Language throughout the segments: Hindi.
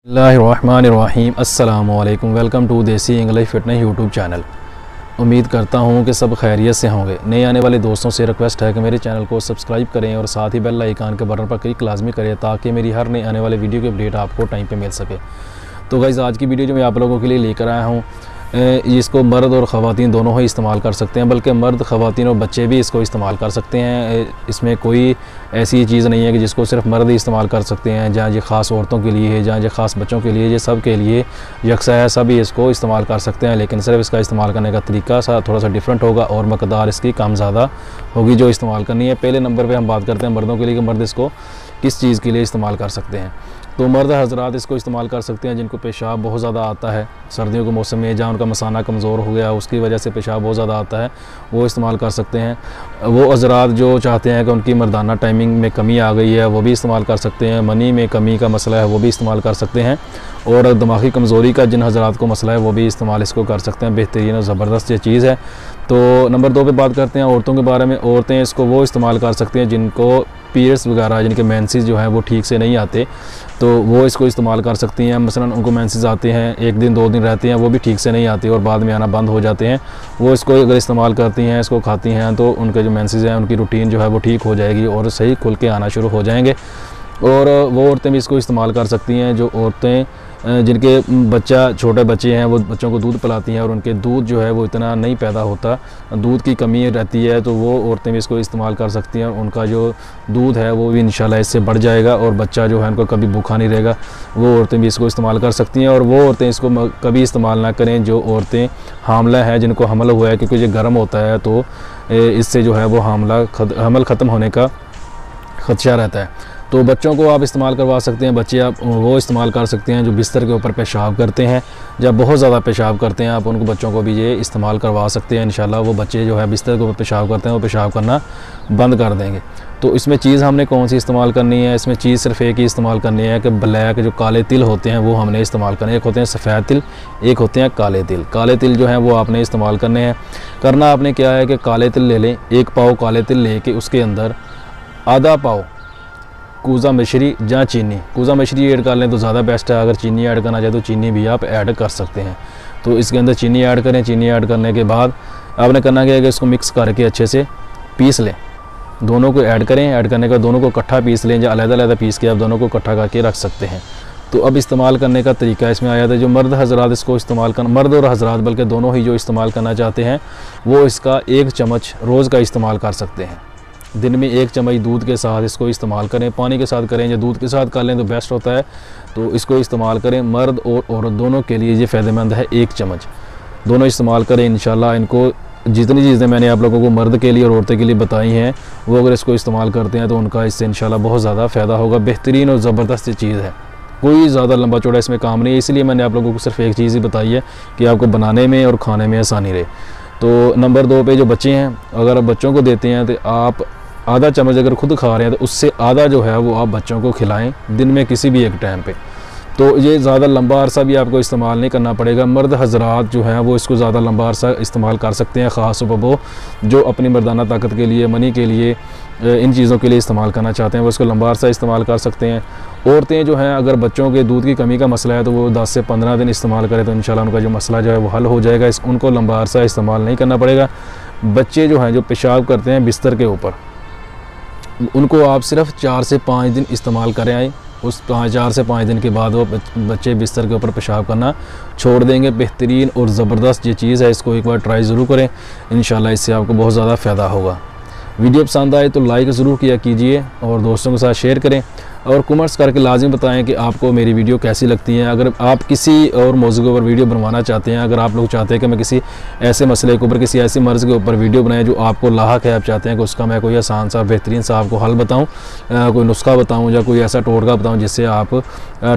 बिस्मिल्लाहिर्रहमानिर्रहीम अस्सलामुअलैकुम। वेलकम टू देसी इंग्लिश फिटनेस यूट्यूब चैनल। उम्मीद करता हूँ कि सब खैरियत से होंगे। नए आने वाले दोस्तों से रिक्वेस्ट है कि मेरे चैनल को सब्सक्राइब करें और साथ ही बेल आइकन के बटन पर क्लिक लाजमी करें ताकि मेरी हर नए आने वाले वीडियो की अपडेट आपको टाइम पे मिल सके। तो गाइस, आज की वीडियो जो मैं आप लोगों के लिए लेकर आया हूँ, इसको मर्द और ख़वातीन दोनों ही इस्तेमाल कर सकते हैं, बल्कि मर्द, ख़वातीन और बच्चे भी इसको इस्तेमाल कर सकते हैं। इसमें कोई ऐसी चीज़ नहीं है कि जिसको सिर्फ मर्द ही इस्तेमाल कर सकते हैं, जहाँ ये ख़ास औरतों के लिए है, जहाँ ये ख़ास बच्चों के लिए, ये सब के लिए यकसा है, सभी इसको इस्तेमाल कर सकते हैं। लेकिन सिर्फ इसका इस्तेमाल करने का तरीका थोड़ा सा डिफरेंट होगा और मकदार इसकी कम ज़्यादा होगी जो इस्तेमाल करनी है। पहले नंबर पर हम बात करते हैं मर्दों के लिए कि मर्द इसको किस चीज़ के लिए इस्तेमाल कर सकते हैं। तो मर्द हज़रात इसको इस्तेमाल कर सकते हैं जिनको पेशाब बहुत ज़्यादा आता है सर्दियों के मौसम में, जहाँ उनका मसाना कमज़ोर हो गया, उसकी वजह से पेशाब बहुत ज़्यादा आता है, वो इस्तेमाल कर सकते हैं। वो हज़रात जो चाहते हैं कि उनकी मर्दाना टाइमिंग में कमी आ गई है, वो भी इस्तेमाल कर सकते हैं। मनी में कमी का मसला है, वो भी इस्तेमाल कर सकते हैं। और दिमागी कमज़ोरी का जिन हज़रात को मसला है, वो भी इस्तेमाल इसको कर सकते हैं। बेहतरीन और ज़बरदस्त ये चीज़ है। तो नंबर 2 पे बात करते हैं औरतों के बारे में। औरतें इसको वो इस्तेमाल कर सकती हैं जिनको पीरियड्स वगैरह, जिनके मेंसेस जो हैं वो ठीक से नहीं आते, तो वो इसको इस्तेमाल कर सकती हैं। मसलन उनको मेंसेस आते हैं, 1 दिन 2 दिन रहते हैं, वो भी ठीक से नहीं आते और बाद में आना बंद हो जाते हैं। वो इसको अगर इस्तेमाल करती हैं, इसको खाती हैं, तो उनके जो मेंसेस हैं उनकी रूटीन जो है वो ठीक हो जाएगी और सही खुल के आना शुरू हो जाएंगे। और वो औरतें भी इसको इस्तेमाल कर सकती हैं जो औरतें जिनके छोटे बच्चे हैं, वो बच्चों को दूध पिलाती हैं और उनके दूध जो है वो इतना नहीं पैदा होता, दूध की कमी रहती है, तो वो औरतें भी इसको इस्तेमाल कर सकती हैं। उनका जो दूध है वो भी इंशाल्लाह इससे बढ़ जाएगा और बच्चा जो है उनको कभी भूखा नहीं रहेगा। वो औरतें भी इसको इस्तेमाल कर सकती हैं। और वो औरतें इसको कभी इस्तेमाल ना करें जो औरतें हामला हैं, जिनको हमल हुआ है, क्योंकि ये गर्म होता है तो इससे जो है वो हमल ख़त्म होने का ख़दशा रहता है। तो बच्चों को आप इस्तेमाल करवा सकते हैं। बच्चे आप वो इस्तेमाल कर सकते हैं जो बिस्तर के ऊपर पेशाब करते हैं, जब बहुत ज़्यादा पेशाब करते हैं, आप उनको बच्चों को भी ये इस्तेमाल करवा सकते हैं। इंशाल्लाह वो बच्चे जो है बिस्तर के ऊपर पेशाब करते हैं, वो पेशाब करना बंद कर देंगे। तो इसमें चीज़ हमने कौन सी इस्तेमाल करनी है? इसमें चीज़ सिर्फ एक ही इस्तेमाल करनी है कि ब्लैक जो काले तिल होते हैं वो हमने इस्तेमाल करने। एक होते हैं सफ़ेद तिल, एक होते हैं काले तिल। काले तिल जो हैं वो आपने इस्तेमाल करने हैं। करना आपने क्या है कि काले तिल ले लें, 1 पाव काले तिल ले के उसके अंदर आधा पाव कूज़ा मिश्री या चीनी, कूज़ा मिश्री ऐड कर लें तो ज़्यादा बेस्ट है। अगर चीनी ऐड करना चाहे तो चीनी भी आप ऐड कर सकते हैं। तो इसके अंदर चीनी ऐड करें। चीनी ऐड करने के बाद आपने करना क्या है कि इसको मिक्स करके अच्छे से पीस लें। दोनों को ऐड करें। ऐड करने के बाद दोनों को इकट्ठा पीस लें, या अलग-अलग पीस के आप दोनों को इकट्ठा करके रख सकते हैं। तो अब इस्तेमाल करने का तरीका इसमें आया था। जो मर्द हज़रात इसको इस्तेमाल कर, मर्द और हज़रात बल्कि दोनों ही जो इस्तेमाल करना चाहते हैं, वो इसका 1 चम्मच रोज़ का इस्तेमाल कर सकते हैं। दिन में 1 चम्मच दूध के साथ इसको इस्तेमाल करें। पानी के साथ करें या दूध के साथ कर लें तो बेस्ट होता है। तो इसको इस्तेमाल करें। मर्द और औरत दोनों के लिए ये फ़ायदेमंद है। 1 चम्मच दोनों इस्तेमाल करें। इंशाल्लाह इनको जितनी चीज़ें मैंने आप लोगों को मर्द के लिए और औरतें के लिए बताई हैं, वो अगर इसको इस्तेमाल करते हैं तो उनका इससे इंशाल्लाह बहुत ज़्यादा फ़ायदा होगा। बेहतरीन और ज़बरदस्त चीज़ है, कोई ज़्यादा लंबा चौड़ा इसमें काम नहीं है। इसलिए मैंने आप लोगों को सिर्फ एक चीज़ ही बताई है कि आपको बनाने में और खाने में आसानी रहे। तो नंबर 2 पे जो बच्चे हैं, अगर आप बच्चों को देते हैं तो आप आधा चम्मच अगर खुद खा रहे हैं तो उससे आधा जो है वो आप बच्चों को खिलाएं दिन में किसी भी एक टाइम पे। तो ये ज़्यादा लंबा अरसा भी आपको इस्तेमाल नहीं करना पड़ेगा। मर्द हज़रात जो हैं वो इसको ज़्यादा लंबा अरसा इस्तेमाल कर सकते हैं, ख़ास तौर पर वो जो अपनी मर्दाना ताकत के लिए, मनी के लिए, इन चीज़ों के लिए इस्तेमाल करना चाहते हैं, वो इसको लंबा अरसा इस्तेमाल कर सकते हैं। औरतें जो हैं अगर बच्चों के दूध की कमी का मसला है तो वो 10 से 15 दिन इस्तेमाल करें तो इंशाल्लाह उनका जो मसला जो है वो हल हो जाएगा। उनको लंबा अरसा इस्तेमाल नहीं करना पड़ेगा। बच्चे जो हैं जो पेशाब करते हैं बिस्तर के ऊपर, उनको आप सिर्फ 4 से 5 दिन इस्तेमाल करें आए। उस 4 से 5 दिन के बाद वो बच्चे बिस्तर के ऊपर पेशाब करना छोड़ देंगे। बेहतरीन और ज़बरदस्त ये चीज़ है, इसको एक बार ट्राई ज़रूर करें। इंशाल्लाह इससे आपको बहुत ज़्यादा फ़ायदा होगा। वीडियो पसंद आए तो लाइक ज़रूर किया कीजिए और दोस्तों के साथ शेयर करें और कमेंट्स करके लाजिम बताएं कि आपको मेरी वीडियो कैसी लगती है। अगर आप किसी और मौजू के ऊपर वीडियो बनवाना चाहते हैं, अगर आप लोग चाहते हैं कि मैं किसी ऐसे मसले के ऊपर, किसी ऐसी मर्ज़ के ऊपर वीडियो बनाएं जो आपको लाहक है, आप चाहते हैं कि उसका मैं कोई आसान सा बेहतरीन सा आपको हल बताऊं, कोई नुस्खा बताऊं या कोई ऐसा टोटका बताऊं जिससे आप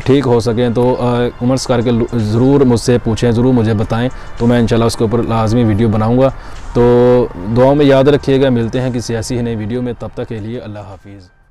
ठीक हो सकें, तो कमेंट्स करके ज़रूर मुझसे पूछें, ज़रूर मुझे बताएँ, तो मैं इंशाल्लाह उसके ऊपर लाजमी वीडियो बनाऊँगा। तो दुआओं में याद रखिएगा। मिलते हैं किसी ऐसी ही नई वीडियो में, तब तक के लिए अल्लाह हाफिज़।